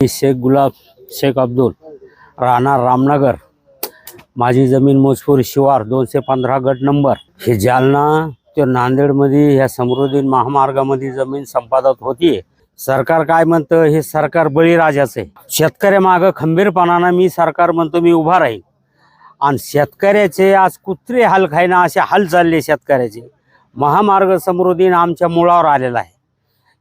शेख गुलाब शेख अब्दुल राहणार रामनगर। माझी जमीन मोजपूर शिवार 215 गट नंबर। हे जालना ते नांदेडमध्ये ह्या समृद्धी महामार्गामध्ये जमीन संपादत होती। सरकार काय म्हणतं, हे सरकार बळीराजाचं आहे। शेतकऱ्यामागं खंबीरपणाने मी सरकार म्हणतो मी उभा राहील। आणि शेतकऱ्याचे आज कुत्रे हाल खायना असे हाल चालले शेतकऱ्याचे। महामार्ग समृद्धी आमच्या मुळावर आलेला आहे।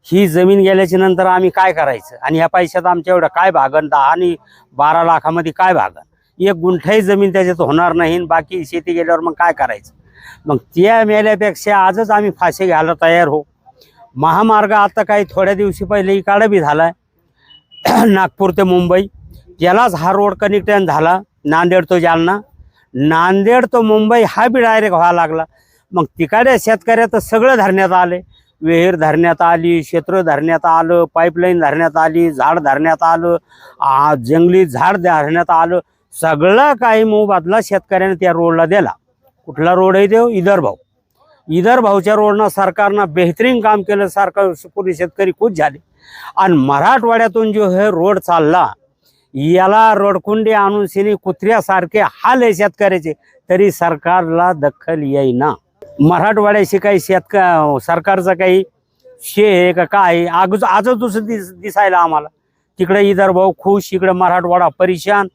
ही जमीन गेल्याच्या नंतर आम्ही काय करायचं आणि या पैशात आमच्या एवढं काय भागन, 10 आणि 12 लाखामध्ये काय भागन? एक गुंठाही जमीन त्याच्यात होणार नाही। बाकी शेती गेल्यावर मग काय करायचं? मग त्या मेल्यापेक्षा आजच आम्ही फाशी घ्यायला तयार हो। महामार्ग आता काही थोड्या दिवशी पहिले इकडे बी झालाय नागपूर ते मुंबई, त्यालाच हा रोड कनेक्शन झाला। नांदेड तो जालना, नांदेड तो मुंबई हा बी डायरेक्ट व्हायला लागला। मग तिकडे शेतकऱ्याचं सगळं धरण्यात आले। विहीर धरण्यात आली, क्षेत्र धरण्यात आलं, पाईपलाईन धरण्यात आली, झाड धरण्यात आलं, जंगली झाड धरण्यात आलं। सगळं काही मोबदला शेतकऱ्याने त्या रोडला दिला। कुठला रोड आहे तो? इधर भाऊच्या रोडनं सरकारनं बेहतरीन काम केलं। सरकार पूर्ण शेतकरी खुश झाले। आणि मराठवाड्यातून जो हे रोड चालला, याला रोडकुंडी आणून सिनी कुत्र्यासारखे हाल आहे शेतकऱ्याचे, तरी सरकारला दखल येईना। मराठवाड्याशी काही सरकारचं काही शे आहे का काय? आजच दुसरं दिसायला आम्हाला। तिकडे इधर भाऊ खुश, इकडे मराठवाडा परेशान।